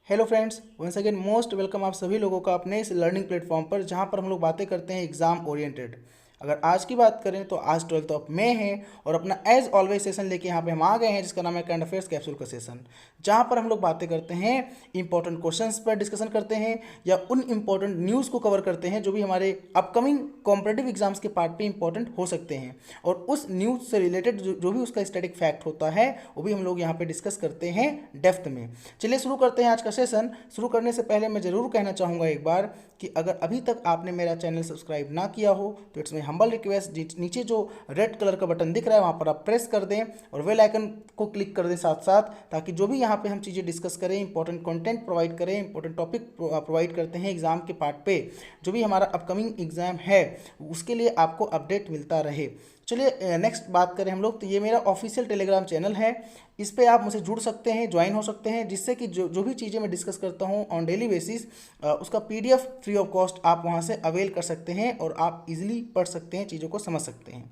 Hello friends, once again most welcome आप सभी लोगों का अपने इस लर्निंग प्लेटफॉर्म पर, जहां पर हम लोग बातें करते हैं एग्जाम ओरिएंटेड। अगर आज की बात करें तो आज 12th ऑफ मे है और अपना एज ऑलवेज सेशन लेके यहाँ पे हम आ गए हैं, जिसका नाम है करंट अफेयर्स कैप्सूल का सेशन। जहाँ पर हम लोग बातें करते हैं इंपॉर्टेंट क्वेश्चंस पर, डिस्कशन करते हैं या उन इंपॉर्टेंट न्यूज़ को कवर करते हैं जो भी हमारे अपकमिंग कॉम्पिटेटिव एग्जाम्स के पार्ट पे इंपॉर्टेंट हो सकते हैं। और उस न्यूज़ से रिलेटेड जो भी उसका स्टैटिक फैक्ट होता है वो भी हम लोग यहाँ पे डिस्कस करते हैं डेप्थ में। चलिए शुरू करते हैं आज का सेशन। शुरू करने से पहले मैं ज़रूर कहना चाहूँगा एक बार कि अगर अभी तक आपने मेरा चैनल सब्सक्राइब ना किया हो तो इट्स माई हम्बल रिक्वेस्ट, नीचे जो रेड कलर का बटन दिख रहा है वहाँ पर आप प्रेस कर दें और बेल आइकन को क्लिक कर दें साथ साथ, ताकि जो भी यहाँ पे हम चीज़ें डिस्कस करें, इंपॉर्टेंट कंटेंट प्रोवाइड करें, इंपॉर्टेंट टॉपिक प्रोवाइड करते हैं एग्जाम के पार्ट पे, जो भी हमारा अपकमिंग एग्जाम है उसके लिए आपको अपडेट मिलता रहे। चलिए नेक्स्ट बात करें हम लोग, तो ये मेरा ऑफिशियल टेलीग्राम चैनल है। इस पे आप मुझसे जुड़ सकते हैं, ज्वाइन हो सकते हैं, जिससे कि जो भी चीज़ें मैं डिस्कस करता हूँ ऑन डेली बेसिस, उसका पीडीएफ फ्री ऑफ कॉस्ट आप वहाँ से अवेल कर सकते हैं और आप इजीली पढ़ सकते हैं, चीज़ों को समझ सकते हैं।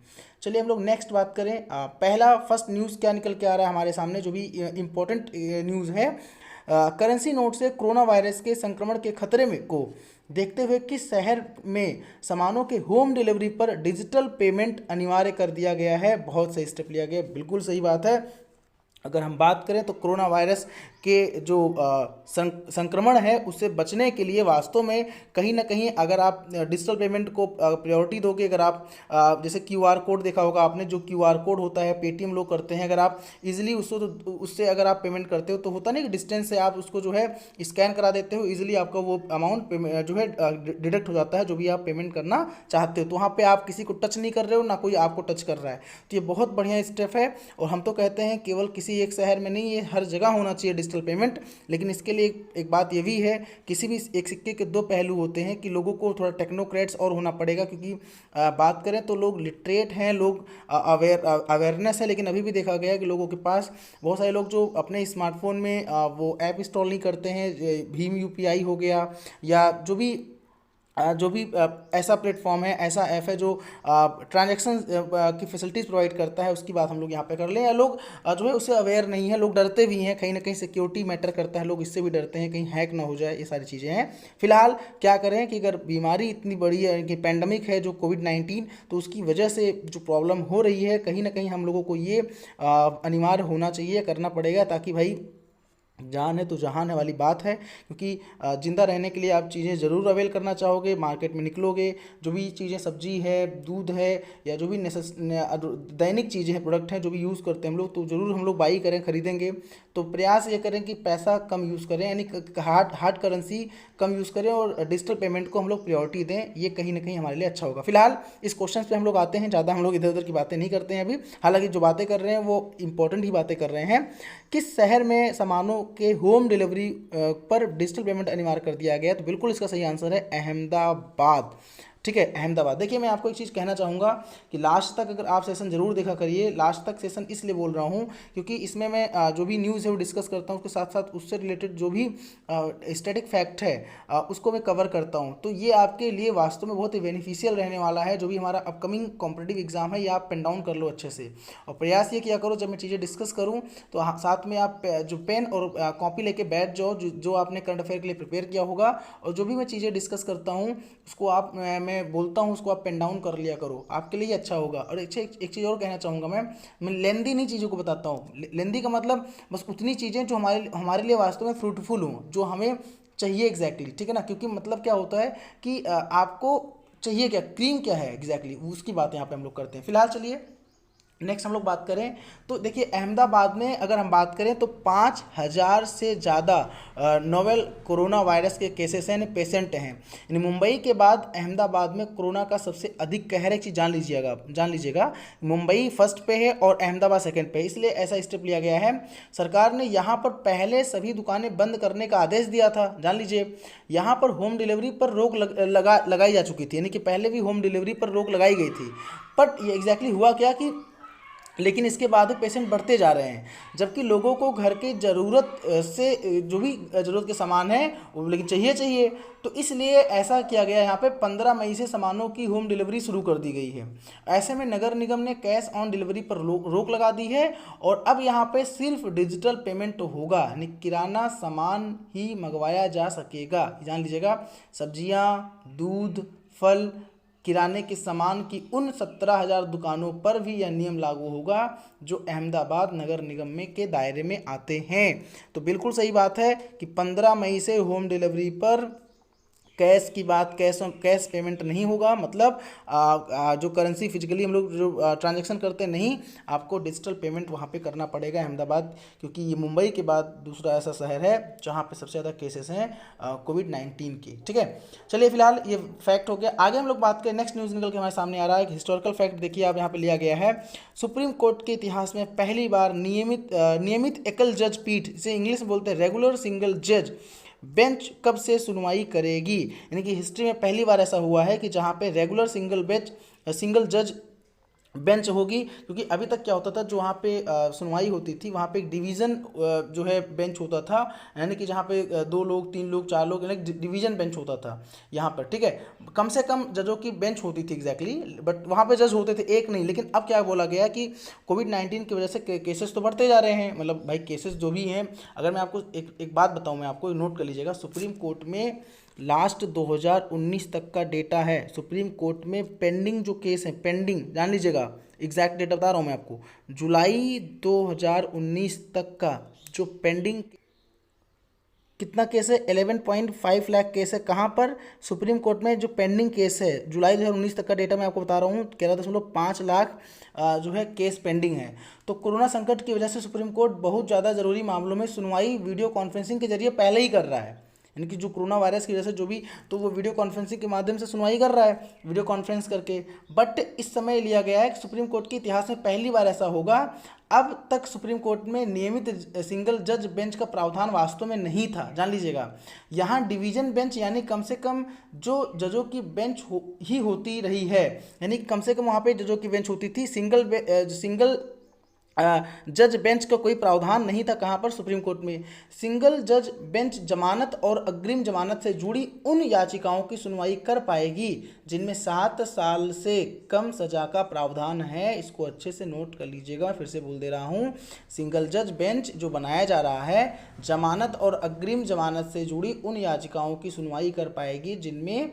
चलिए हम लोग नेक्स्ट बात करें। पहला फर्स्ट न्यूज़ क्या निकल के आ रहा है हमारे सामने, जो भी इम्पोर्टेंट न्यूज़ है। करेंसी नोट से कोरोना वायरस के संक्रमण के खतरे में को देखते हुए किस शहर में सामानों के होम डिलीवरी पर डिजिटल पेमेंट अनिवार्य कर दिया गया है। बहुत सही स्टेप लिया गया, बिल्कुल सही बात है। अगर हम बात करें तो कोरोना वायरस के जो संक्रमण है उससे बचने के लिए वास्तव में कहीं ना कहीं अगर आप डिजिटल पेमेंट को प्रायोरिटी दोगे, अगर आप जैसे क्यूआर कोड देखा होगा आपने, जो क्यूआर कोड होता है पेटीएम लोग करते हैं, अगर आप इजीली उससे अगर आप पेमेंट करते हो तो होता नहीं कि डिस्टेंस से आप उसको जो है स्कैन करा देते हो, इजीली आपका वो अमाउंट जो है डिडक्ट हो जाता है जो भी आप पेमेंट करना चाहते हो। तो वहाँ पे आप किसी को टच नहीं कर रहे हो, ना कोई आपको टच कर रहा है। तो ये बहुत बढ़िया स्टेप है और हम तो कहते हैं केवल किसी एक शहर में नहीं, ये हर जगह होना चाहिए डिजिटल पेमेंट। लेकिन इसके लिए एक बात ये भी है, किसी भी एक सिक्के के दो पहलू होते हैं कि लोगों को थोड़ा टेक्नोक्रेट्स और होना पड़ेगा, क्योंकि बात करें तो लोग लिटरेट हैं, लोग अवेयरनेस है, लेकिन अभी भी देखा गया है कि लोगों के पास बहुत सारे लोग जो अपने स्मार्टफोन में वो ऐप इंस्टॉल नहीं करते हैं। भीम यूपीआई हो गया या जो भी ऐसा प्लेटफॉर्म है, ऐसा ऐप है जो ट्रांजैक्शन की फैसिलिटीज़ प्रोवाइड करता है, उसकी बात हम लोग यहाँ पे कर लें। या लोग जो है उससे अवेयर नहीं है, लोग डरते भी हैं, कहीं ना कहीं सिक्योरिटी मैटर करता है, लोग इससे भी डरते हैं कहीं हैक ना हो जाए, ये सारी चीज़ें हैं। फिलहाल क्या करें कि अगर बीमारी इतनी बड़ी है कि पैंडमिक है जो कोविड-19, तो उसकी वजह से जो प्रॉब्लम हो रही है, कहीं ना कहीं हम लोगों को ये अनिवार्य होना चाहिए, करना पड़ेगा, ताकि भाई जान है तो जहान है वाली बात है। क्योंकि ज़िंदा रहने के लिए आप चीज़ें ज़रूर अवेल करना चाहोगे, मार्केट में निकलोगे, जो भी चीज़ें सब्जी है, दूध है, या जो भी दैनिक चीज़ें हैं, प्रोडक्ट हैं जो भी यूज़ करते हैं हम लोग, तो ज़रूर हम लोग बाई करें, खरीदेंगे तो प्रयास ये करें कि पैसा कम यूज़ करें, यानी हार्ड करेंसी कम यूज़ करें और डिजिटल पेमेंट को हम लोग प्रायोरिटी दें। ये कहीं ना कहीं हमारे लिए अच्छा होगा। फिलहाल इस क्वेश्चन पे हम लोग आते हैं, ज़्यादा हम लोग इधर उधर की बातें नहीं करते हैं अभी। हालांकि जो बातें कर रहे हैं वो इंपॉर्टेंट ही बातें कर रहे हैं। किस शहर में सामानों के होम डिलीवरी पर डिजिटल पेमेंट अनिवार्य कर दिया गया? तो बिल्कुल इसका सही आंसर है अहमदाबाद। ठीक है, अहमदाबाद। देखिए मैं आपको एक चीज़ कहना चाहूँगा कि लास्ट तक अगर आप सेशन ज़रूर देखा करिए। लास्ट तक सेशन इसलिए बोल रहा हूँ क्योंकि इसमें मैं जो भी न्यूज़ है वो डिस्कस करता हूँ, उसके साथ साथ उससे रिलेटेड जो भी स्टैटिक फैक्ट है उसको मैं कवर करता हूँ। तो ये आपके लिए वास्तव में बहुत ही बेनिफिशियल रहने वाला है। जो भी हमारा अपकमिंग कॉम्पिटेटिव एग्जाम है ये आप पेन डाउन कर लो अच्छे से, और प्रयास ये किया करो जब मैं चीज़ें डिस्कस करूँ तो साथ में आप जो पेन और कॉपी लेके बैठ जाओ, जो आपने करंट अफेयर के लिए प्रिपेयर किया होगा, और जो भी मैं चीज़ें डिस्कस करता हूँ उसको आप मैं बोलता हूँ उसको आप पेन डाउन कर लिया करो, आपके लिए अच्छा होगा। और एक चीज़ और कहना चाहूँगा, मैं लेंदी नहीं चीज़ों को बताता हूँ। लेंदी का मतलब बस उतनी चीज़ें जो हमारे लिए वास्तव में फ्रूटफुल हों, जो हमें चाहिए एग्जैक्टली, ठीक है ना। क्योंकि मतलब क्या होता है कि आपको चाहिए क्या, क्रीम क्या है एग्जैक्टली, उसकी बात यहाँ पे हम लोग करते हैं। फिलहाल चलिए नेक्स्ट हम लोग बात करें तो देखिए अहमदाबाद में अगर हम बात करें तो 5,000 से ज़्यादा नोवेल कोरोना वायरस के केसेस हैं, पेशेंट हैं। यानी मुंबई के बाद अहमदाबाद में कोरोना का सबसे अधिक कहर है। एक चीज़ जान लीजिएगा, मुंबई फर्स्ट पे है और अहमदाबाद सेकंड पे है। इसलिए ऐसा स्टेप लिया गया है। सरकार ने यहाँ पर पहले सभी दुकानें बंद करने का आदेश दिया था, जान लीजिए। यहाँ पर होम डिलीवरी पर रोक लगाई जा चुकी थी, यानी कि पहले भी होम डिलीवरी पर रोक लगाई गई थी। बट ये एग्जैक्टली हुआ क्या कि लेकिन इसके बाद भी पेशेंट बढ़ते जा रहे हैं, जबकि लोगों को घर की ज़रूरत से जो भी ज़रूरत के सामान है वो लेकिन चाहिए चाहिए। तो इसलिए ऐसा किया गया, यहाँ पे 15 मई से सामानों की होम डिलीवरी शुरू कर दी गई है। ऐसे में नगर निगम ने कैश ऑन डिलीवरी पर रोक लगा दी है और अब यहाँ पे सिर्फ डिजिटल पेमेंट होगा, यानी किराना सामान ही मंगवाया जा सकेगा। जान लीजिएगा, सब्जियाँ, दूध, फल, किराने के सामान की उन 17,000 दुकानों पर भी यह नियम लागू होगा जो अहमदाबाद नगर निगम में के दायरे में आते हैं। तो बिल्कुल सही बात है कि 15 मई से होम डिलीवरी पर कैश की बात, कैश पेमेंट नहीं होगा, मतलब जो करेंसी फिजिकली हम लोग जो ट्रांजैक्शन करते नहीं, आपको डिजिटल पेमेंट वहाँ पे करना पड़ेगा अहमदाबाद, क्योंकि ये मुंबई के बाद दूसरा ऐसा शहर है जहाँ पे सबसे ज़्यादा केसेस हैं कोविड-19 के। ठीक है, चलिए फिलहाल ये फैक्ट हो गया। आगे हम लोग बात करें, नेक्स्ट न्यूज़ निकल के हमारे सामने आ रहा है, एक हिस्टोरिकल फैक्ट देखिए आप, यहाँ पे लिया गया है सुप्रीम कोर्ट के इतिहास में पहली बार नियमित एकल जज पीठ, इसे इंग्लिश में बोलते हैं रेगुलर सिंगल जज बेंच, कब से सुनवाई करेगी। यानी कि हिस्ट्री में पहली बार ऐसा हुआ है कि जहाँ पे रेगुलर सिंगल जज बेंच होगी, क्योंकि अभी तक क्या होता था, जो वहाँ पे सुनवाई होती थी वहाँ पे एक डिवीज़न जो है बेंच होता था, यानी कि जहाँ पे 2 लोग 3 लोग 4 लोग, यानी डिवीज़न बेंच होता था यहाँ पर। ठीक है, कम से कम जजों की बेंच होती थी एग्जैक्टली, बट वहाँ पे जज होते थे, एक नहीं। लेकिन अब क्या बोला गया कि कोविड-19 की वजह से केसेस तो बढ़ते जा रहे हैं, मतलब भाई केसेस जो भी हैं, अगर मैं आपको एक बात बताऊँ, मैं आपको नोट कर लीजिएगा, सुप्रीम कोर्ट में लास्ट 2019 तक का डेटा है। सुप्रीम कोर्ट में पेंडिंग जो केस है, पेंडिंग जान लीजिएगा, एग्जैक्ट डेटा बता रहा हूँ मैं आपको, जुलाई 2019 तक का जो पेंडिंग कितना केस है, 11.5 लाख केस है। कहाँ पर? सुप्रीम कोर्ट में जो पेंडिंग केस है, जुलाई 2019 तक का डेटा मैं आपको बता रहा हूँ, 13.5 लाख जो है केस पेंडिंग है। तो कोरोना संकट की वजह से सुप्रीम कोर्ट बहुत ज़्यादा ज़रूरी मामलों में सुनवाई वीडियो कॉन्फ्रेंसिंग के जरिए पहले ही कर रहा है, यानी कि जो कोरोना वायरस की वजह से जो भी, तो वो वीडियो कॉन्फ्रेंसिंग के माध्यम से सुनवाई कर रहा है, वीडियो कॉन्फ्रेंस करके। बट इस समय लिया गया है कि सुप्रीम कोर्ट के इतिहास में पहली बार ऐसा होगा। अब तक सुप्रीम कोर्ट में नियमित सिंगल जज बेंच का प्रावधान वास्तव में नहीं था, जान लीजिएगा। यहाँ डिवीजन बेंच, यानी कम से कम जो जजों की बेंच ही होती रही है, यानी कम से कम वहाँ पे जजों की बेंच होती थी, सिंगल जज बेंच का कोई प्रावधान नहीं था। कहाँ पर? सुप्रीम कोर्ट में। सिंगल जज बेंच जमानत और अग्रिम जमानत से जुड़ी उन याचिकाओं की सुनवाई कर पाएगी जिनमें 7 साल से कम सजा का प्रावधान है। इसको अच्छे से नोट कर लीजिएगा, फिर से बोल दे रहा हूँ, सिंगल जज बेंच जो बनाया जा रहा है, जमानत और अग्रिम जमानत से जुड़ी उन याचिकाओं की सुनवाई कर पाएगी जिनमें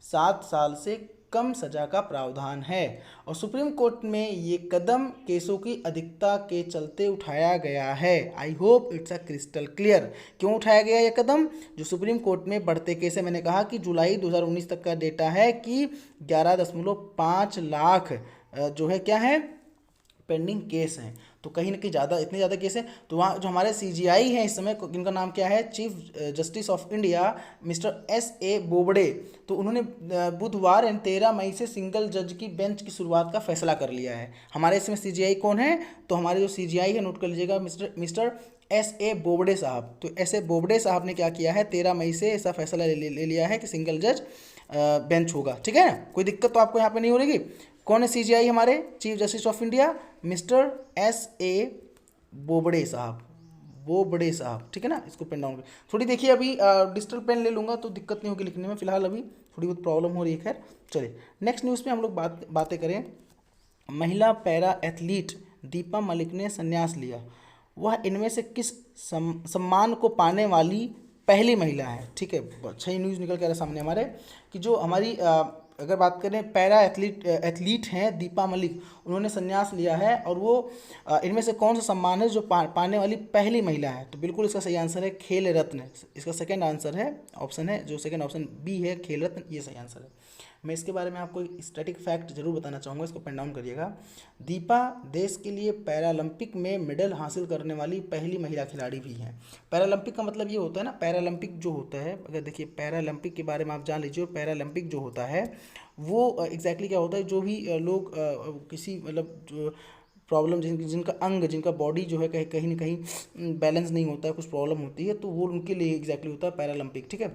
7 साल से कम सजा का प्रावधान है। और सुप्रीम कोर्ट में ये कदम केसों की अधिकता के चलते उठाया गया है। I hope it's a crystal clear. क्यों उठाया गया ये कदम? जो सुप्रीम कोर्ट में बढ़ते केस है, मैंने कहा कि जुलाई 2019 तक का डेटा है कि 11.5 लाख जो है क्या है, पेंडिंग केस हैं। तो कहीं ना कहीं ज़्यादा, इतने ज़्यादा केस हैं। तो वहाँ जो हमारे सीजीआई हैं इस समय, जिनका नाम क्या है, chief justice of India mister एस.ए. Bobde, तो उन्होंने बुधवार 13 मई से सिंगल जज की बेंच की शुरुआत का फैसला कर लिया है। हमारे इसमें सीजीआई कौन है? तो हमारे जो सीजीआई है, नोट कर लीजिएगा, मिस्टर एस.ए. बोबडे साहब। तो एस.ए. बोबडे साहब ने क्या किया है, 13 मई से ऐसा फैसला ले लिया है कि सिंगल जज बेंच होगा। ठीक है ना, कोई दिक्कत तो आपको यहाँ पे नहीं हो रही। कौन है सीजीआई? हमारे chief justice of India mister एस.ए. Bobde साहब। ठीक है ना, इसको पेन डाउन थोड़ी देखिए, अभी डिजिटल पेन ले लूँगा तो दिक्कत नहीं होगी लिखने में, फिलहाल अभी थोड़ी बहुत प्रॉब्लम हो रही है। खैर चलिए, नेक्स्ट न्यूज़ पे हम लोग बातें करें। महिला पैरा एथलीट दीपा मलिक ने संन्यास लिया। वह इनमें से किस सम्मान को पाने वाली पहली महिला है? ठीक है, अच्छा ही न्यूज़ निकल के आ रहा है सामने हमारे, कि जो हमारी अगर बात करें पैरा एथलीट हैं दीपा मलिक, उन्होंने संन्यास लिया है, और वो इनमें से कौन सा सम्मान है जो पाने वाली पहली महिला है? तो बिल्कुल इसका सही आंसर है खेल रत्न। इसका सेकंड आंसर है, ऑप्शन है जो सेकंड ऑप्शन बी है, खेल रत्न, ये सही आंसर है। मैं इसके बारे में आपको एक स्टैटिक फैक्ट जरूर बताना चाहूँगा, इसको पेन डाउन करिएगा। दीपा देश के लिए पैरालंपिक में मेडल हासिल करने वाली पहली महिला खिलाड़ी भी हैं। पैरालंपिक का मतलब ये होता है ना, पैरालंपिक जो होता है, अगर देखिए पैरालंपिक के बारे में आप जान लीजिए, पैरालंपिक जो होता है वो एग्जैक्टली क्या होता है, जो भी लोग किसी मतलब जो प्रॉब्लम, जिनका अंग, जिनका बॉडी जो है कहीं ना कहीं बैलेंस नहीं होता है, कुछ प्रॉब्लम होती है, तो वो उनके लिए एग्जैक्टली होता है पैरालंपिक। ठीक है,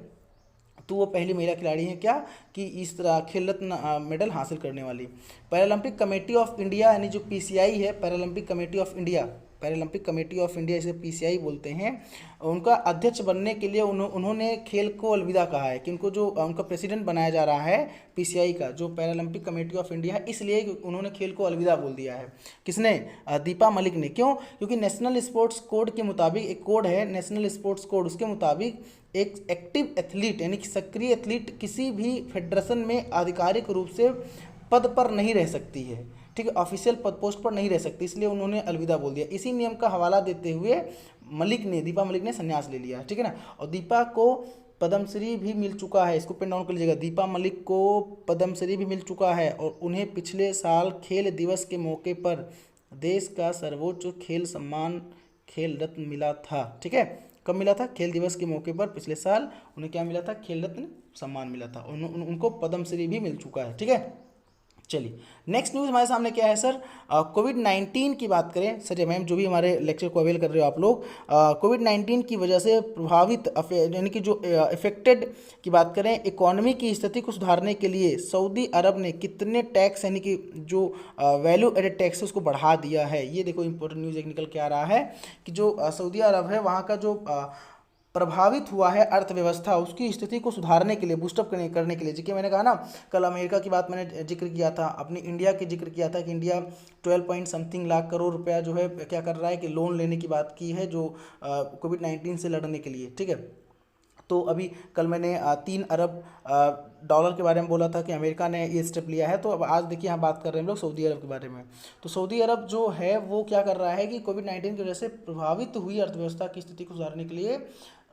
तो वो पहली महिला खिलाड़ी हैं क्या कि इस तरह खेल रत्न मेडल हासिल करने वाली। पैरालंपिक कमेटी ऑफ इंडिया यानी जो पीसीआई है, Paralympic committee of India, Paralympic committee of India इसे पीसीआई बोलते हैं, उनका अध्यक्ष बनने के लिए उन्होंने खेल को अलविदा कहा है कि उनको जो उनका प्रेसिडेंट बनाया जा रहा है पीसीआई का, जो पैरालंपिक कमेटी ऑफ इंडिया है, इसलिए उन्होंने खेल को अलविदा बोल दिया है। किसने? दीपा मलिक ने। क्यों? क्योंकि नेशनल स्पोर्ट्स कोड के मुताबिक, एक कोड है नेशनल स्पोर्ट्स कोड, उसके मुताबिक एक एक्टिव एथलीट यानी कि सक्रिय एथलीट किसी भी फेडरेशन में आधिकारिक रूप से पद पर नहीं रह सकती है, ठीक है, ऑफिशियल पद पोस्ट पर नहीं रह सकती, इसलिए उन्होंने अलविदा बोल दिया। इसी नियम का हवाला देते हुए दीपा मलिक ने संन्यास ले लिया, ठीक है ना। और दीपा को पद्मश्री भी मिल चुका है, इसको पेन डाउन कर लीजिएगा, दीपा मलिक को पद्मश्री भी मिल चुका है और उन्हें पिछले साल खेल दिवस के मौके पर देश का सर्वोच्च खेल सम्मान खेल रत्न मिला था, ठीक है। कब मिला था? खेल दिवस के मौके पर पिछले साल उन्हें क्या मिला था? खेल रत्न सम्मान मिला था। उनको पद्मश्री भी मिल चुका है, ठीक है। चलिए नेक्स्ट न्यूज़ हमारे सामने क्या है सर? कोविड-19 की बात करें सर, मैम जो भी हमारे लेक्चर को अवेल कर रहे हो आप लोग, कोविड-19 की वजह से प्रभावित यानी कि जो इफेक्टेड की बात करें, इकोनॉमी की स्थिति को सुधारने के लिए सऊदी अरब ने कितने टैक्स यानी कि जो वैल्यू एडेड टैक्स उसको बढ़ा दिया है। ये देखो इंपॉर्टेंट न्यूज़ एक निकल के आ रहा है कि जो सऊदी अरब है वहाँ का जो प्रभावित हुआ है अर्थव्यवस्था, उसकी स्थिति को सुधारने के लिए, बूस्टअप करने के लिए, जैसे मैंने कहा ना कल अमेरिका की बात मैंने जिक्र किया था, अपनी इंडिया की जिक्र किया था कि India 12 point something lakh crore रुपया जो है क्या कर रहा है कि लोन लेने की बात की है जो कोविड-19 से लड़ने के लिए, ठीक है। तो अभी कल मैंने 3 अरब डॉलर के बारे में बोला था कि अमेरिका ने ये स्टेप लिया है। तो अब आज देखिए यहाँ बात कर रहे हैं हम लोग सऊदी अरब के बारे में। तो सऊदी अरब जो है वो क्या कर रहा है कि कोविड-19 की वजह से प्रभावित हुई अर्थव्यवस्था की स्थिति को सुधारने के लिए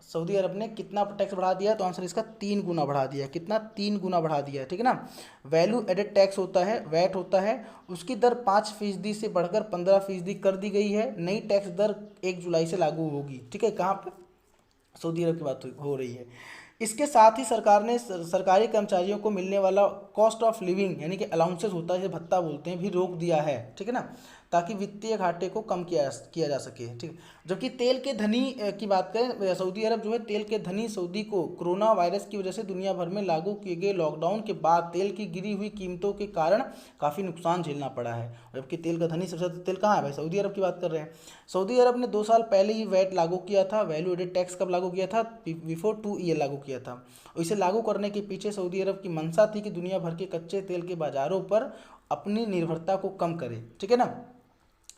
सऊदी अरब ने कितना टैक्स बढ़ा दिया? तो आंसर इसका 3 गुना बढ़ा दिया। कितना? 3 गुना बढ़ा दिया, ठीक है ना। वैल्यू एडेड टैक्स होता है, वैट होता है, उसकी दर 5% से बढ़कर 15% कर दी गई है। नई टैक्स दर 1 जुलाई से लागू होगी, ठीक है। कहाँ पर? सऊदी अरब की बात हो रही है। इसके साथ ही सरकार ने सरकारी कर्मचारियों को मिलने वाला कॉस्ट ऑफ लिविंग यानी कि अलाउंसेस होता है, भत्ता बोलते हैं, भी रोक दिया है, ठीक है ना, ताकि वित्तीय घाटे को कम किया जा सके, ठीक है। जबकि तेल के धनी की बात करें, सऊदी अरब जो है तेल के धनी सऊदी को कोरोना वायरस की वजह से दुनिया भर में लागू किए गए लॉकडाउन के बाद तेल की गिरी हुई कीमतों के कारण काफ़ी नुकसान झेलना पड़ा है। जबकि तेल का धनी सबसे ज़्यादा तेल कहाँ है भाई? सऊदी अरब की बात कर रहे हैं। सऊदी अरब ने 2 साल पहले ही वैट लागू किया था। वैल्यू एडेड टैक्स कब लागू किया था? बिफोर 2 ईयर लागू किया था। और इसे लागू करने के पीछे सऊदी अरब की मंशा थी कि दुनिया भर के कच्चे तेल के बाज़ारों पर अपनी निर्भरता को कम करे, ठीक है ना,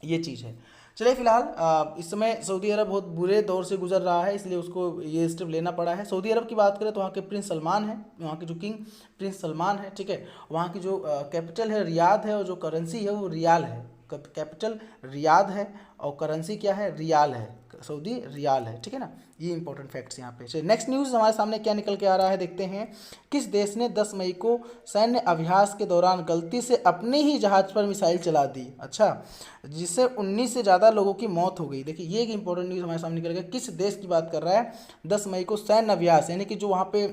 ये चीज़ है। चलिए फिलहाल इस समय सऊदी अरब बहुत बुरे दौर से गुजर रहा है, इसलिए उसको ये स्टेप लेना पड़ा है। सऊदी अरब की बात करें तो वहाँ के प्रिंस सलमान है, वहाँ के जो किंग प्रिंस सलमान है, ठीक है। वहाँ की जो कैपिटल है रियाद है और जो करेंसी है वो रियाल है। कैपिटल रियाद है और करेंसी क्या है? रियाल है, सऊदी रियाल है, ठीक है ना। ये इंपॉर्टेंट फैक्ट्स यहाँ पे। चलिए नेक्स्ट न्यूज़ हमारे सामने क्या निकल के आ रहा है देखते हैं। किस देश ने 10 मई को सैन्य अभ्यास के दौरान गलती से अपने ही जहाज पर मिसाइल चला दी? अच्छा, जिससे 19 से ज़्यादा लोगों की मौत हो गई। देखिए ये एक इंपॉर्टेंट न्यूज़ हमारे सामने निकल गया। किस देश की बात कर रहा है? 10 मई को सैन्य अभ्यास यानी कि जो वहाँ पे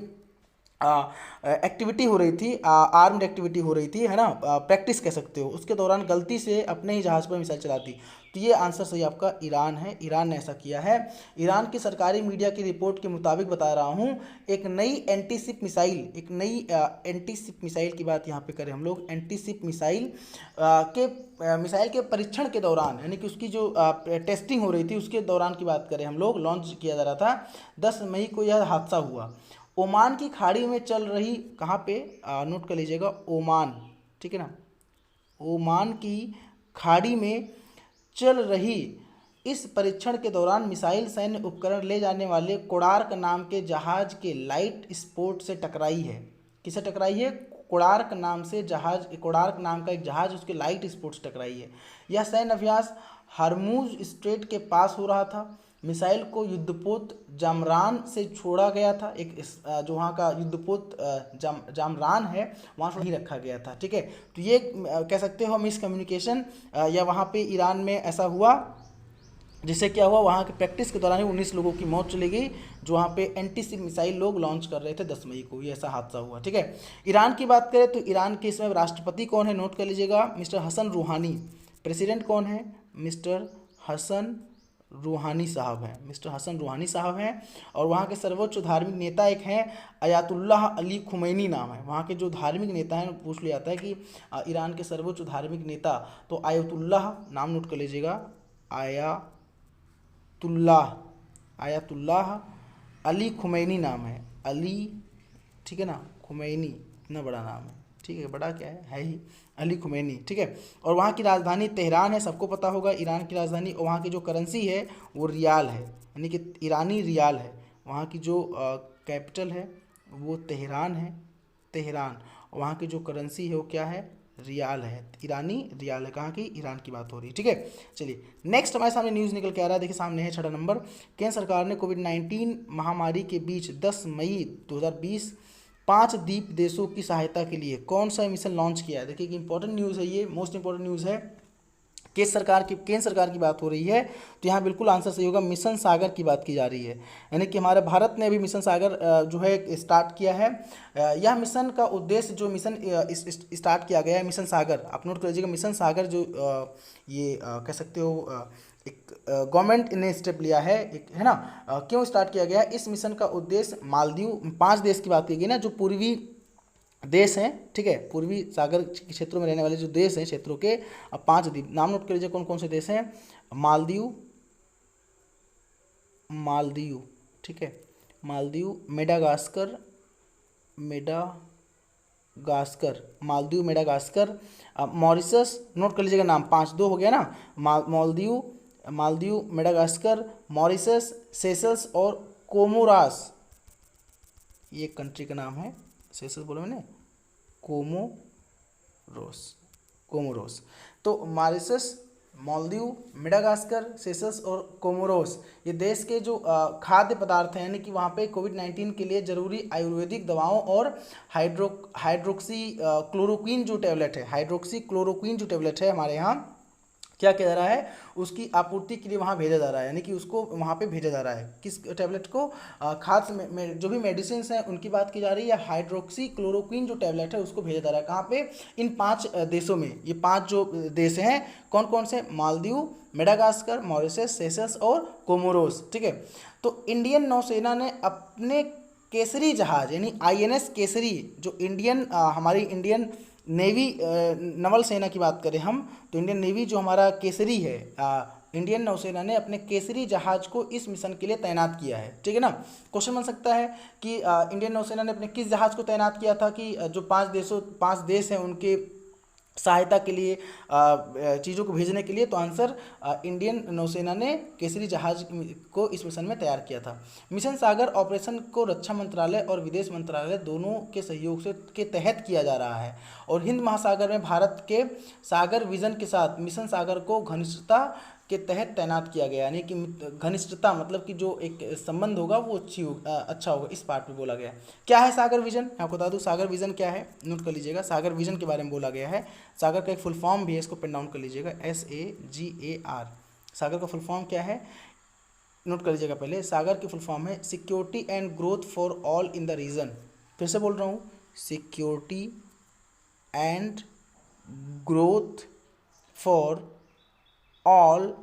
एक्टिविटी हो रही थी, आर्म्ड एक्टिविटी हो रही थी, है ना, प्रैक्टिस कह सकते हो, उसके दौरान गलती से अपने ही जहाज़ पर मिसाइल चला दी। तो ये आंसर सही आपका ईरान है, ईरान ने ऐसा किया है। ईरान की सरकारी मीडिया की रिपोर्ट के मुताबिक बता रहा हूँ, एक नई एंटीशिप मिसाइल की बात यहाँ पे करें हम लोग, एंटीशिप मिसाइल के परीक्षण के दौरान यानी कि उसकी जो टेस्टिंग हो रही थी उसके दौरान की बात करें हम लोग, लॉन्च किया जा रहा था, 10 मई को यह हादसा हुआ। ओमान की खाड़ी में चल रही, कहाँ पे? नोट कर लीजिएगा, ओमान, ठीक है ना। ओमान की खाड़ी में चल रही इस परीक्षण के दौरान मिसाइल सैन्य उपकरण ले जाने वाले कोणार्क नाम के जहाज के लाइट स्पोर्ट से टकराई है। किसे टकराई है? कोणार्क नाम का एक जहाज उसके लाइट स्पोर्ट से टकराई है। यह सैन्य अभ्यास हरमुज स्ट्रेट के पास हो रहा था। मिसाइल को युद्धपोत जामरान से छोड़ा गया था, एक जो वहाँ का युद्धपोत जामरान है वहाँ से ही रखा गया था, ठीक है। तो ये कह सकते हो मिसकम्युनिकेशन, या वहाँ पे ईरान में ऐसा हुआ जिससे क्या हुआ, वहाँ के प्रैक्टिस के दौरान 19 लोगों की मौत चली गई जो वहाँ पे एंटीशिप मिसाइल लोग लॉन्च कर रहे थे 10 मई को, ये ऐसा हादसा हुआ, ठीक है। ईरान की बात करें तो ईरान के इसमें राष्ट्रपति कौन है? नोट कर लीजिएगा, मिस्टर हसन रूहानी। प्रेसिडेंट कौन है? मिस्टर हसन रूहानी साहब हैं, मिस्टर हसन रूहानी साहब हैं। और वहाँ के सर्वोच्च धार्मिक नेता एक हैं अयातुल्लाह अली खुमैनी नाम है। वहाँ के जो धार्मिक नेता हैं, पूछ लिया जाता है कि ईरान के सर्वोच्च धार्मिक नेता, तो आयतुल्लाह नाम नोट कर लीजिएगा, आयतुल्लाह अली खुमैनी नाम है, अली, ठीक है ना, खुमैनी, इतना बड़ा नाम है, ठीक है, बड़ा क्या है ही, अली खुमैनी, ठीक है। और वहाँ की राजधानी तेहरान है, सबको पता होगा ईरान की राजधानी। और वहाँ की जो करेंसी है वो रियाल है, यानी कि ईरानी रियाल है। वहाँ की जो कैपिटल है वो तेहरान है, तेहरान। और वहाँ की जो करेंसी है वो क्या है, रियाल है, ईरानी रियाल है। कहाँ की, ईरान की बात हो रही है, ठीक है। चलिए नेक्स्ट हमारे सामने न्यूज़ निकल के आ रहा है, देखिए सामने है 6 नंबर। केंद्र सरकार ने कोविड-19 महामारी के बीच 10 मई 2020 5 द्वीप देशों की सहायता के लिए कौन सा मिशन लॉन्च किया है। देखिए इंपॉर्टेंट न्यूज़ है, ये मोस्ट इंपॉर्टेंट न्यूज़ है। केंद्र सरकार की बात हो रही है, तो यहाँ बिल्कुल आंसर सही होगा, मिशन सागर की बात की जा रही है। यानी कि हमारे भारत ने अभी मिशन सागर जो है स्टार्ट किया है। यह मिशन का उद्देश्य, जो मिशन स्टार्ट किया गया है मिशन सागर, आप नोट कर लीजिएगा, मिशन सागर जो ये कह सकते हो एक गवर्नमेंट ने स्टेप लिया है, एक है ना। क्यों स्टार्ट किया गया है इस मिशन का उद्देश्य, मालदीव, 5 देश की बात की गई ना, जो पूर्वी देश हैं, ठीक है, पूर्वी सागर क्षेत्रों में रहने वाले जो देश हैं, क्षेत्रों के 5 द्वीप, नाम नोट कर लीजिए कौन कौन से देश हैं। मालदीव, मालदीव, ठीक है, Maldives, Madagascar, Madagascar, Maldives, Madagascar, Mauritius, note कर लीजिएगा नाम, 5-2 हो गया ना, Maldives, Maldives, Madagascar, Mauritius, Seychelles और कोमोरास, ये एक कंट्री का नाम है। सेशल्स बोला मैंने, कोमोरोस, कोमोरोस। तो मॉरिशस, मालदीव, मेडागास्कर, सेशल्स और कोमोरोस, ये देश के जो खाद्य पदार्थ हैं, यानी कि वहाँ पे कोविड-19 के लिए जरूरी आयुर्वेदिक दवाओं और हाइड्रोक्सी क्लोरोक्विन जो टैबलेट है, हाइड्रोक्सी क्लोरोक्विन जो टैबलेट है हमारे यहाँ क्या किया जा रहा है, उसकी आपूर्ति के लिए वहाँ भेजा जा रहा है। यानी कि उसको वहाँ पे भेजा जा रहा है, किस टैबलेट को, खाद्य में जो भी मेडिसिन हैं उनकी बात की जा रही है। हाइड्रोक्सी क्लोरोक्विन जो टैबलेट है उसको भेजा जा रहा है, कहाँ पे, इन 5 देशों में। ये 5 जो देश हैं कौन कौन से, मालदीव, मेडागास्कर, मॉरिशस, सेशल्स और कोमोरोस, ठीक है। तो इंडियन नौसेना ने अपने केसरी जहाज, यानी INS केसरी, जो हमारी इंडियन नेवी, नवल सेना की बात करें हम, तो इंडियन नेवी जो हमारा केसरी है, इंडियन नौसेना ने अपने केसरी जहाज को इस मिशन के लिए तैनात किया है, ठीक है ना। क्वेश्चन बन सकता है कि इंडियन नौसेना ने अपने किस जहाज को तैनात किया था, कि जो 5 देश हैं उनके सहायता के लिए, चीज़ों को भेजने के लिए। तो आंसर, इंडियन नौसेना ने केसरी जहाज को इस मिशन में तैयार किया था। मिशन सागर ऑपरेशन को रक्षा मंत्रालय और विदेश मंत्रालय दोनों के सहयोग से के तहत किया जा रहा है, और हिंद महासागर में भारत के सागर विजन के साथ मिशन सागर को घनिष्ठता के तहत तैनात किया गया। यानी कि घनिष्ठता मतलब कि जो एक संबंध होगा वो अच्छा होगा, इस पार्ट में बोला गया है। क्या है सागर विजन, मैं आपको बता दूं सागर विजन क्या है, नोट कर लीजिएगा। सागर विजन के बारे में बोला गया है। सागर का एक फुल फॉर्म भी है, इसको पेन डाउन कर लीजिएगा, SAGAR। सागर का फुल फॉर्म क्या है, नोट कर लीजिएगा पहले। सागर की फुल फॉर्म है security and growth for all in the region. फिर से बोल रहा हूँ, security and growth for all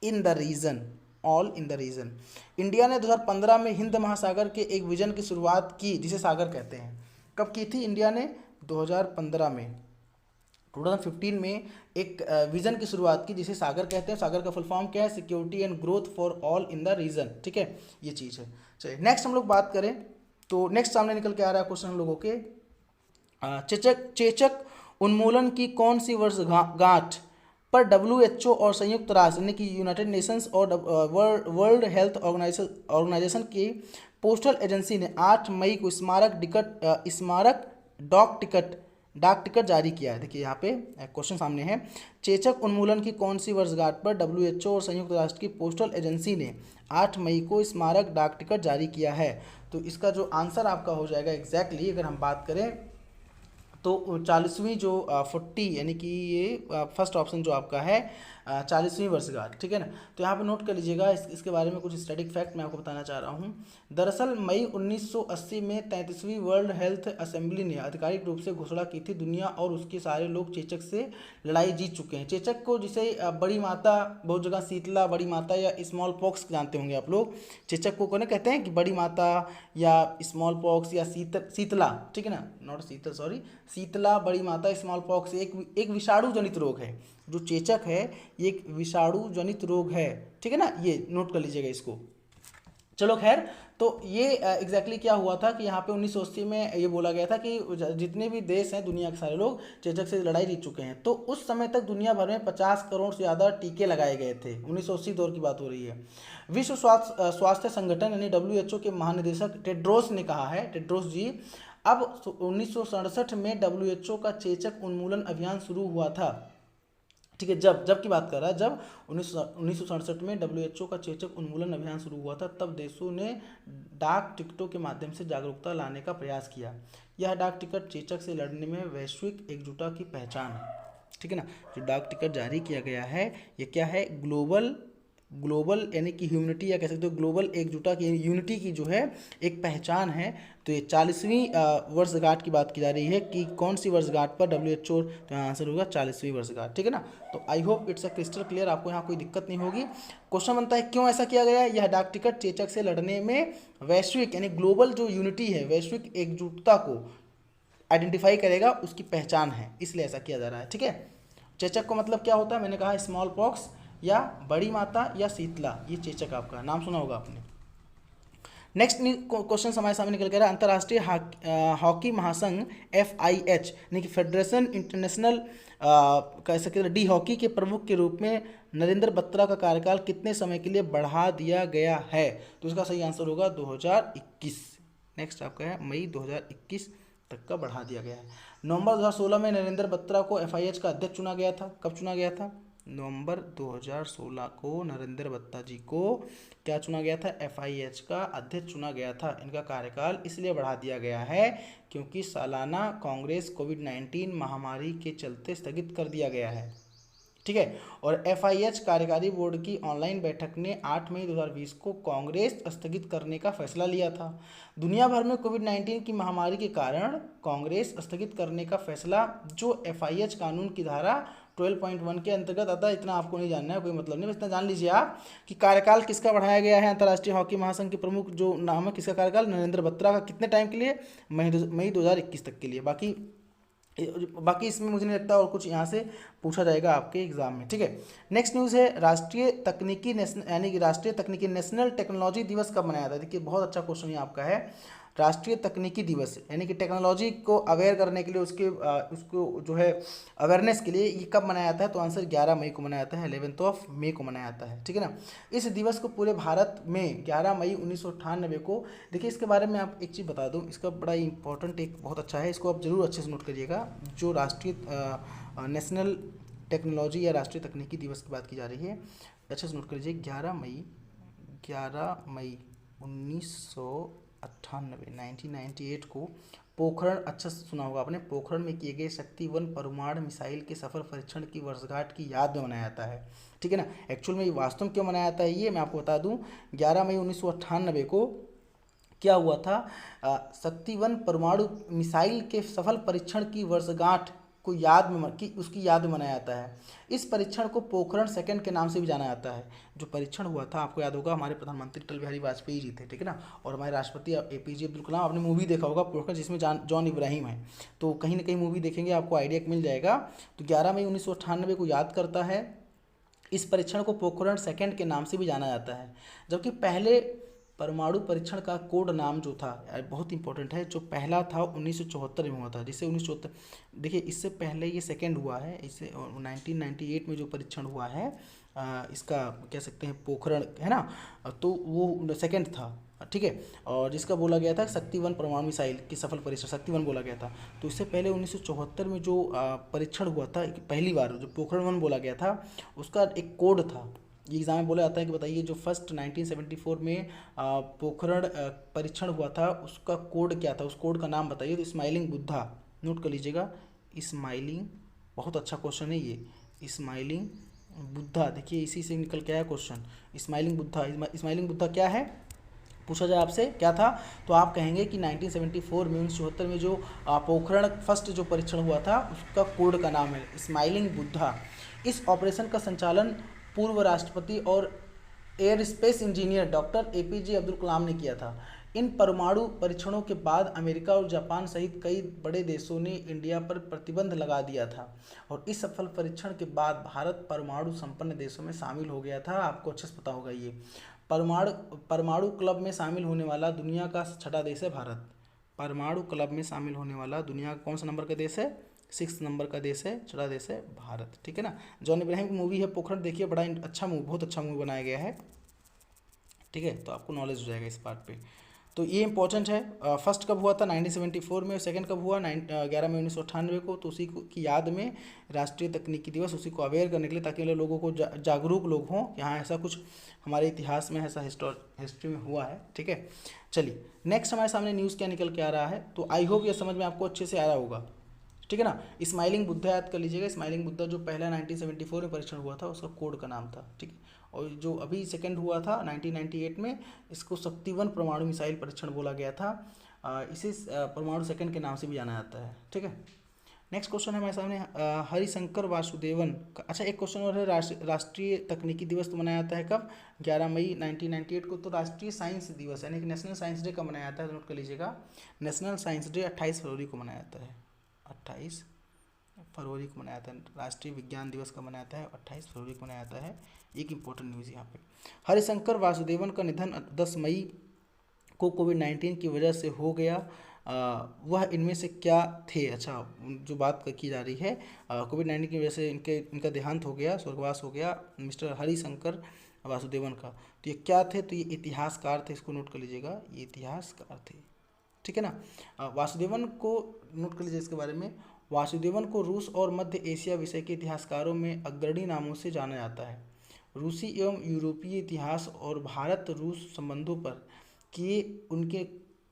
in the region, all in the region. India ने 2015 में हिंद महासागर के एक विजन की शुरुआत की, जिसे सागर कहते हैं। कब की थी इंडिया ने, 2015 में, 2015 में एक विजन की शुरुआत की जिसे सागर कहते हैं। सागर का फुल फॉर्म क्या है, security and growth for all in the region, ठीक है, ये चीज़ है। चलिए नेक्स्ट हम लोग बात करें, तो नेक्स्ट सामने निकल के आ रहा है क्वेश्चन हम लोगों के, चेचक उन्मूलन की कौन सी वर्षगांठ पर WHO और संयुक्त राष्ट्र यानी कि यूनाइटेड नेशंस और वर्ल्ड हेल्थ ऑर्गेनाइजेशन की पोस्टल एजेंसी ने 8 मई को स्मारक डाक टिकट जारी किया है। देखिए यहाँ पे क्वेश्चन सामने है, चेचक उन्मूलन की कौन सी वर्षगांठ पर WHO और संयुक्त राष्ट्र की पोस्टल एजेंसी ने 8 मई को स्मारक डाक टिकट जारी किया है। तो इसका जो आंसर आपका हो जाएगा एग्जैक्टली, अगर हम बात करें तो 40वीं जो 40 यानी कि ये फर्स्ट ऑप्शन जो आपका है 40वीं वर्षगांठ, ठीक है ना। तो यहाँ पे नोट कर लीजिएगा, इसके बारे में कुछ स्टैटिक फैक्ट मैं आपको बताना चाह रहा हूँ। दरअसल मई 1980 में 33वीं वर्ल्ड हेल्थ असेंबली ने आधिकारिक रूप से घोषणा की थी दुनिया और उसके सारे लोग चेचक से लड़ाई जीत चुके हैं। चेचक को जिसे बड़ी माता, बहुत जगह शीतला बड़ी माता या स्मॉल पॉक्स जानते होंगे आप लोग। चेचक को कौन कहते हैं कि बड़ी माता या स्मॉल पॉक्स या शीतला, ठीक है ना, नॉट शीतल, सॉरी, शीतला, बड़ी माता, स्मॉल पॉक्स एक विषाणु जनित रोग है। जो चेचक है ये एक विषाणु जनित रोग है, ठीक है ना, ये नोट कर लीजिएगा इसको। चलो खैर, तो ये एग्जैक्टली क्या हुआ था कि यहाँ पे 1980 में ये बोला गया था कि जितने भी देश हैं दुनिया के सारे लोग चेचक से लड़ाई जीत चुके हैं। तो उस समय तक दुनिया भर में 50 करोड़ से ज़्यादा टीके लगाए गए थे। 1980 दौर की बात हो रही है। विश्व स्वास्थ्य संगठन यानी WHO के महानिदेशक टेड्रोस ने कहा है, टेड्रोस जी, अब 1967 में WHO का चेचक उन्मूलन अभियान शुरू हुआ था, ठीक है। जब की बात कर रहा है, जब 1967 में WHO का चेचक उन्मूलन अभियान शुरू हुआ था, तब देशों ने डाक टिकटों के माध्यम से जागरूकता लाने का प्रयास किया। यह डाक टिकट चेचक से लड़ने में वैश्विक एकजुटता की पहचान है, ठीक है ना। जो डाक टिकट जारी किया गया है ये क्या है, ग्लोबल यानी कि ह्यूमनिटी, या कह सकते हो ग्लोबल एकजुटता की, यूनिटी की जो है एक पहचान है। तो ये 40वीं वर्षगांठ की बात की जा रही है कि कौन सी वर्षगांठ पर WHO, तो यहाँ आंसर होगा 40वीं वर्षगांठ, ठीक है ना। तो I hope it's a crystal clear, आपको यहाँ कोई दिक्कत नहीं होगी। क्वेश्चन बनता है क्यों ऐसा किया गया है। यह डाक टिकट चेचक से लड़ने में वैश्विक यानी ग्लोबल जो यूनिटी है, वैश्विक एकजुटता को आइडेंटिफाई करेगा, उसकी पहचान है, इसलिए ऐसा किया जा रहा है, ठीक है। चेचक को मतलब क्या होता है, मैंने कहा स्मॉल पॉक्स या बड़ी माता या शीतला, ये चेचक आपका नाम सुना होगा आपने। नेक्स्ट क्वेश्चन हमारे सामने निकल कर अंतर्राष्ट्रीय हॉकी महासंघ FIH यानी कि फेडरेशन इंटरनेशनल कह सकते डी हॉकी के प्रमुख के रूप में नरेंद्र बत्रा का कार्यकाल कितने समय के लिए बढ़ा दिया गया है। तो इसका सही आंसर होगा 2021। नेक्स्ट आपका है मई 2021 तक का बढ़ा दिया गया है। नवंबर 2016 में नरेंद्र बत्रा को FIH का अध्यक्ष चुना गया था। कब चुना गया था, नवंबर 2016 को नरेंद्र बत्ता जी को क्या चुना गया था, FIH का अध्यक्ष चुना गया था। इनका कार्यकाल इसलिए बढ़ा दिया गया है क्योंकि सालाना कांग्रेस कोविड-19 महामारी के चलते स्थगित कर दिया गया है, ठीक है। और FIH कार्यकारी बोर्ड की ऑनलाइन बैठक ने 8 मई 2020 को कांग्रेस स्थगित करने का फैसला लिया था। दुनिया भर में कोविड-19 की महामारी के कारण कांग्रेस स्थगित करने का फैसला, जो FIH कानून की धारा 12.1 के अंतर्गत आता है। इतना आपको नहीं जानना है, कोई मतलब नहीं, इतना जान लीजिए आप कि कार्यकाल किसका बढ़ाया गया है। अंतर्राष्ट्रीय हॉकी महासंघ के प्रमुख जो नाम है, किसका कार्यकाल, नरेंद्र बत्रा का, कितने टाइम के लिए, मई 2021 तक के लिए। बाकी इसमें मुझे नहीं लगता और कुछ यहाँ से पूछा जाएगा आपके एग्जाम में, ठीक है। नेक्स्ट न्यूज़ है राष्ट्रीय तकनीकी नेशनल टेक्नोलॉजी दिवस कब मनाया जाता है। देखिए बहुत अच्छा क्वेश्चन ये आपका है। राष्ट्रीय तकनीकी दिवस यानी कि टेक्नोलॉजी को अवेयर करने के लिए उसको जो है अवेयरनेस के लिए ये कब मनाया जाता है। तो आंसर 11 मई को मनाया जाता है, 11 मई को मनाया जाता है, ठीक है ना। इस दिवस को पूरे भारत में 11 मई 1998 को, देखिए इसके बारे में आप एक चीज़ बता दूं, इसका बड़ा इंपॉर्टेंट एक बहुत अच्छा है, इसको आप जरूर अच्छे से नोट करिएगा। जो राष्ट्रीय नेशनल टेक्नोलॉजी या राष्ट्रीय तकनीकी दिवस की बात की जा रही है, अच्छे से नोट कर लीजिए। 11 मई 1998 को पोखरण, अच्छा सुना होगा आपने, पोखरण में किए गए शक्ति 1 परमाणु मिसाइल के सफल परीक्षण की वर्षगांठ की याद में मनाया जाता है, ठीक है ना। एक्चुअल में ये वास्तव में क्यों मनाया जाता है ये मैं आपको बता दूं। 11 मई 1998 को क्या हुआ था, शक्ति 1 परमाणु मिसाइल के सफल परीक्षण की वर्षगांठ को उसकी याद में मनाया जाता है। इस परीक्षण को पोखरण सेकंड के नाम से भी जाना जाता है। जो परीक्षण हुआ था आपको याद होगा, हमारे प्रधानमंत्री अटल बिहारी वाजपेयी जी थे, ठीक है ना, और हमारे राष्ट्रपति APJ अब्दुल कलाम। आपने मूवी देखा होगा पोखरण, जिसमें जॉन इब्राहिम है, तो कहीं ना कहीं मूवी देखेंगे आपको आइडिया मिल जाएगा। तो 11 मई 1998 को याद करता है। इस परीक्षण को पोखरण सेकंड के नाम से भी जाना जाता है। जबकि पहले परमाणु परीक्षण का कोड नाम जो था, बहुत इंपॉर्टेंट है, जो पहला था 1974 में हुआ था, जिससे 1974, देखिए इससे पहले ये सेकंड हुआ है, इससे 1998 में जो परीक्षण हुआ है इसका कह सकते हैं पोखरण, है ना, तो वो सेकंड था, ठीक है। और जिसका बोला गया था शक्ति 1 परमाणु मिसाइल की सफल परीक्षण, शक्ति 1 बोला गया था। तो इससे पहले 1974 में जो परीक्षण हुआ था पहली बार, जो पोखरण 1 बोला गया था, उसका एक कोड था। ये एग्जाम में बोला जाता है कि बताइए जो फर्स्ट 1974 में पोखरण परीक्षण हुआ था उसका कोड क्या था, उस कोड का नाम बताइए। तो स्माइलिंग बुद्धा, नोट कर लीजिएगा, स्माइलिंग, बहुत अच्छा क्वेश्चन है ये, स्माइलिंग बुद्धा, देखिए इसी से निकल के आया question, smiling Buddha. Smiling Buddha क्या है पूछा जाए आपसे क्या था, तो आप कहेंगे कि 1974 में 1974 में जो पोखरण फर्स्ट जो परीक्षण हुआ था उसका कोड का नाम है स्माइलिंग बुद्धा। इस ऑपरेशन का संचालन पूर्व राष्ट्रपति और air space engineer doctor APJ Abdul Kalam ने किया था। इन परमाणु परीक्षणों के बाद अमेरिका और जापान सहित कई बड़े देशों ने इंडिया पर प्रतिबंध लगा दिया था और इस सफल परीक्षण के बाद भारत परमाणु संपन्न देशों में शामिल हो गया था। आपको अच्छे से पता होगा ये परमाणु परमाणु क्लब में शामिल होने वाला दुनिया का छठा देश है भारत। परमाणु क्लब में शामिल होने वाला दुनिया का कौन सा नंबर का देश है, 6 नंबर का देश है, छठा देश है भारत। ठीक है ना। जॉन इब्राहिम की मूवी है पोखरण, देखिए बड़ा अच्छा मूवी, बहुत अच्छा मूवी बनाया गया है। ठीक है, तो आपको नॉलेज हो जाएगा इस पार्ट पे। तो ये इंपॉर्टेंट है। फर्स्ट कब हुआ था 1974 में, और सेकंड कब हुआ 11 मई 1998 को। तो उसी की याद में राष्ट्रीय तकनीकी दिवस, उसी को अवेयर करने के लिए, ताकि लोगों को जागरूक लोग हों कि हाँ ऐसा कुछ हमारे इतिहास में, ऐसा हिस्ट्री में हुआ है। ठीक है, चलिए नेक्स्ट हमारे सामने न्यूज़ क्या निकल के आ रहा है, तो आई होप ये समझ में आपको अच्छे से आया होगा। ठीक है ना। स्माइलिंग बुद्धा याद कर लीजिएगा। स्माइलिंग बुद्धा जो पहला 1974 में परीक्षण हुआ था उसका कोड का नाम था। ठीक है, और जो अभी सेकंड हुआ था 1998 में, इसको शक्ति-1 परमाणु मिसाइल परीक्षण बोला गया था। इसे परमाणु सेकंड के नाम से भी जाना जाता है। ठीक है, नेक्स्ट क्वेश्चन है हमारे सामने हरिशंकर वासुदेवन का। अच्छा, एक क्वेश्चन और है, राष्ट्रीय तकनीकी दिवस तो मनाया जाता है कब, 11 मई 1998 को। तो राष्ट्रीय साइंस दिवस यानी कि नेशनल साइंस डे कब मनाया जाता है, नोट कर लीजिएगा। नेशनल साइंस डे 28 फरवरी को मनाया जाता है। 28 फरवरी को मनाया जाता है। राष्ट्रीय विज्ञान दिवस का मनाया जाता है 28 फरवरी को मनाया जाता है। एक इंपॉर्टेंट न्यूज़ यहाँ पे, हरिशंकर वासुदेवन का निधन 10 मई को कोविड-19 की वजह से हो गया। वह इनमें से क्या थे। अच्छा, जो बात की जा रही है कोविड-19 की वजह से इनका देहांत हो गया, स्वर्गवास हो गया मिस्टर हरिशंकर वासुदेवन का। तो ये क्या थे, तो ये इतिहासकार थे, इसको नोट कर लीजिएगा, ये इतिहासकार थे। ठीक है ना। वासुदेवन को नोट कर लीजिए इसके बारे में। वासुदेवन को रूस और मध्य एशिया विषय के इतिहासकारों में अग्रणी नामों से जाना जाता है। रूसी एवं यूरोपीय इतिहास और भारत रूस संबंधों पर किए उनके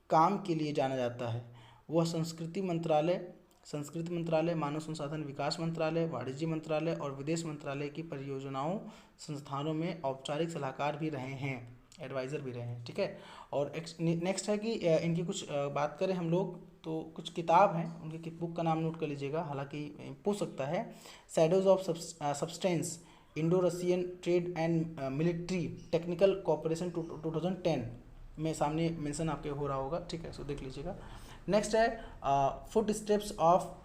काम के लिए जाना जाता है। वह संस्कृति मंत्रालय, मानव संसाधन विकास मंत्रालय, वाणिज्य मंत्रालय और विदेश मंत्रालय की परियोजनाओं संस्थानों में औपचारिक सलाहकार भी रहे हैं, एडवाइज़र भी रहे हैं। ठीक है, और नेक्स्ट है कि इनकी कुछ बात करें हम लोग, तो कुछ किताब हैं उनकी बुक का नाम नोट कर लीजिएगा, हालांकि पूछ सकता है। Shadows of substance, Indo Russian trade and military technical cooperation 2010 में सामने मेंशन आपके हो रहा होगा। ठीक है, सो देख लीजिएगा। नेक्स्ट है foot steps of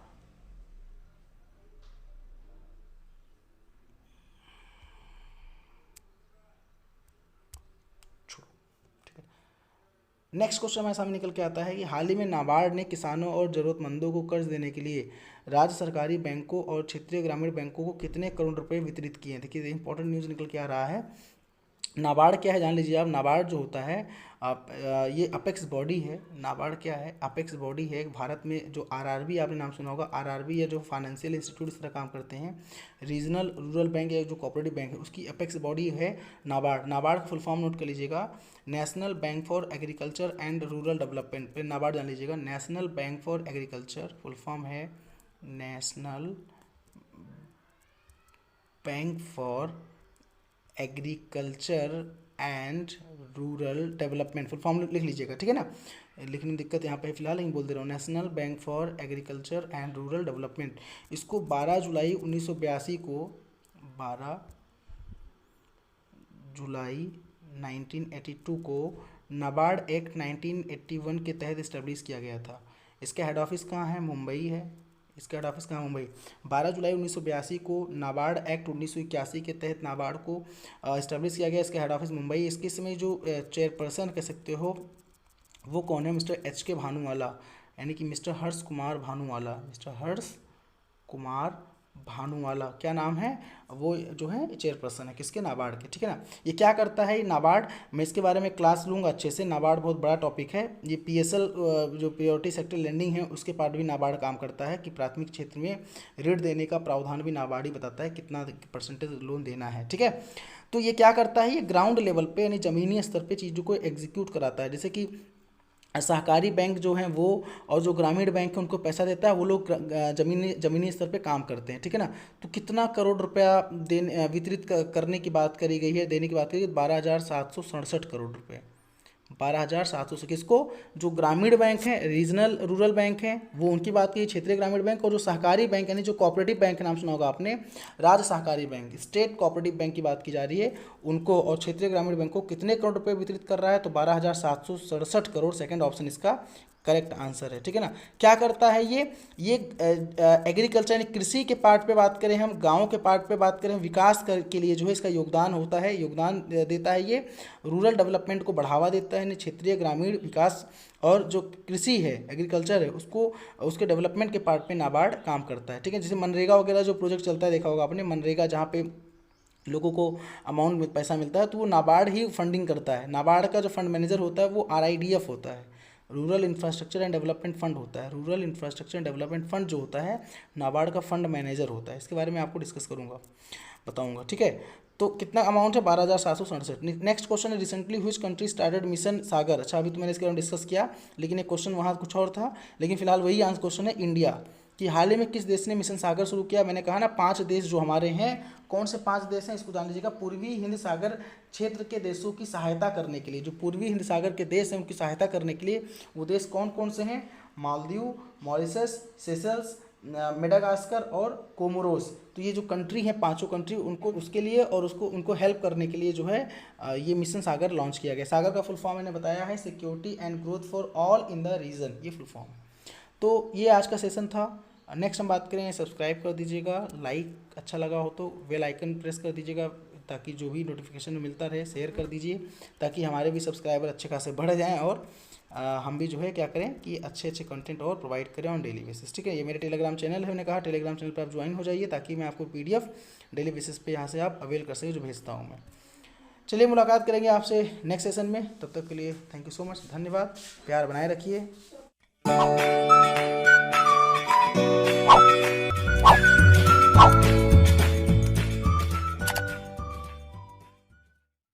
next question हमारे सामने निकल के आता है कि हाल ही में नाबार्ड ने किसानों और ज़रूरतमंदों को कर्ज देने के लिए राज्य सरकारी बैंकों और क्षेत्रीय ग्रामीण बैंकों को कितने करोड़ रुपए वितरित किए हैं। देखिए इंपॉर्टेंट न्यूज़ निकल के आ रहा है। नाबार्ड क्या है जान लीजिए आप। नाबार्ड जो होता है ये अपेक्स बॉडी है। नाबार्ड क्या है, अपेक्स बॉडी है। भारत में जो आरआरबी आपने नाम सुना होगा, आरआरबी या जो फाइनेंशियल इंस्टीट्यूट इस तरह काम करते हैं, रीजनल रूरल बैंक या जो कोऑपरेटिव बैंक है, उसकी अपेक्स बॉडी है नाबार्ड। नाबार्ड का फुल फॉर्म नोट कर लीजिएगा, national bank for agriculture and rural development. फिर नाबार्ड जान लीजिएगा, national bank for agriculture, full form है national bank for agriculture and rural development, full form लिख लीजिएगा। ठीक है ना, लिखने में दिक्कत यहाँ पे फिलहाल नहीं बोल दे रहा हूँ। National bank for agriculture and rural development. इसको 12 जुलाई 1982 को 12 जुलाई 1982 को नाबार्ड एक्ट 1981 के तहत इस्टेब्लिश किया गया था। इसका हेड ऑफिस कहाँ है, मुंबई है। इसका हेड ऑफिस कहाँ, मुंबई। 12 जुलाई 1982 को नाबार्ड एक्ट 1981 के तहत नाबार्ड को इस्टेब्लिश किया गया। इसका हेड ऑफिस मुंबई। इसके समय जो चेयरपर्सन कह सकते हो वो कौन है, मिस्टर एच के भानुवाला, यानी कि मिस्टर हर्ष कुमार भानुवाला। मिस्टर हर्ष कुमार भानुवाला क्या नाम है, वो जो है चेयरपर्सन है किसके, नाबार्ड के। ठीक है ना। ये क्या करता है नाबार्ड, मैं इसके बारे में क्लास लूँगा अच्छे से। नाबार्ड बहुत बड़ा टॉपिक है। ये पीएसएल जो प्रायोरिटी सेक्टर लेंडिंग है उसके पार्ट भी नाबार्ड काम करता है कि प्राथमिक क्षेत्र में ऋण देने का प्रावधान भी नाबार्ड ही बताता है कितना परसेंटेज लोन देना है। ठीक है, तो ये क्या करता है, ये ग्राउंड लेवल पे यानी ज़मीनी स्तर पर चीज़ों को एग्जीक्यूट कराता है। जैसे कि सहकारी बैंक जो हैं वो और जो ग्रामीण बैंक है उनको पैसा देता है, वो लोग जमीनी स्तर पे काम करते हैं, ठीक है ना। तो कितना करोड़ रुपया देने वितरित करने की बात करी गई है, देने की बात करी गई 12,767 करोड़ रुपये। 12,700 से किसको, जो ग्रामीण बैंक हैं, रीजनल रूरल बैंक हैं, वो उनकी बात की, क्षेत्रीय ग्रामीण बैंक, और जो सहकारी बैंक यानी जो कोऑपरेटिव बैंक का नाम सुना होगा आपने, राज्य सहकारी बैंक, स्टेट कोऑपरेटिव बैंक की बात की जा रही है, उनको और क्षेत्रीय ग्रामीण बैंक को कितने करोड़ रुपए वितरित कर रहा है, तो 12,767 करोड़, सेकंड ऑप्शन इसका करेक्ट आंसर है, ठीक है ना। क्या करता है ये एग्रीकल्चर यानी कृषि के पार्ट पे बात करें, हम गाँव के पार्ट पे बात करें, विकास के लिए जो है इसका योगदान होता है, योगदान देता है ये, रूरल डेवलपमेंट को बढ़ावा देता है, यानी क्षेत्रीय ग्रामीण विकास और जो कृषि है, एग्रीकल्चर है, उसको उसके डेवलपमेंट के पार्ट पे नाबार्ड काम करता है, ठीक है। जैसे मनरेगा वगैरह जो प्रोजेक्ट चलता है, देखा होगा आपने, मनरेगा जहाँ पे लोगों को अमाउंट में पैसा मिलता है, तो वो नाबार्ड ही फंडिंग करता है। नाबार्ड का जो फंड मैनेजर होता है वो RIDF होता है, rural infrastructure and development fund होता है। Rural infrastructure and development fund जो होता है, नाबार्ड का फंड मैनेजर होता है। इसके बारे में आपको डिस्कस करूंगा, बताऊंगा, ठीक है। तो कितना अमाउंट है, 12,767। नेक्स्ट क्वेश्चन है, recently which country started mission Sagar. अच्छा, अभी तो मैंने इसके बारे में डिस्कस किया, लेकिन एक क्वेश्चन वहाँ कुछ और था, लेकिन फिलहाल वही आंसर क्वेश्चन है, इंडिया, कि हाल ही में किस देश ने मिशन सागर शुरू किया। मैंने कहा ना 5 देश जो हमारे हैं, कौन से 5 देश हैं, इसको जान लीजिएगा। पूर्वी हिंद सागर क्षेत्र के देशों की सहायता करने के लिए, जो पूर्वी हिंद सागर के देश हैं उनकी सहायता करने के लिए वो देश कौन कौन से हैं, मालदीव, मॉरिशस, सेशल्स, मेडागास्कर और कोमोरोस। तो ये जो कंट्री हैं, 5 कंट्री, उनको उसके लिए और उनको हेल्प करने के लिए जो है ये मिशन सागर लॉन्च किया गया। सागर का फुल फॉर्म मैंने बताया है, security and growth for all in the region, ये फुल फॉर्म। तो ये आज का सेशन था। नेक्स्ट हम बात करें, सब्सक्राइब कर दीजिएगा, लाइक अच्छा लगा हो तो बेल आइकन प्रेस कर दीजिएगा, ताकि जो भी नोटिफिकेशन मिलता रहे, शेयर कर दीजिए, ताकि हमारे भी सब्सक्राइबर अच्छे खासे बढ़ जाएं, और हम भी जो है क्या करें कि अच्छे अच्छे कंटेंट और प्रोवाइड करें ऑन डेली बेसिस, ठीक है। ये मेरे टेलीग्राम चैनल है, मैंने कहा टेलीग्राम चैनल पर आप ज्वाइन हो जाइए, ताकि मैं आपको PDF डेली बेसिस पे यहाँ से आप अवेल कर सकें, जो भेजता हूँ मैं। चलिए, मुलाकात करेंगे आपसे नेक्स्ट सेशन में, तब तक के लिए थैंक यू सो मच, धन्यवाद, प्यार बनाए रखिए।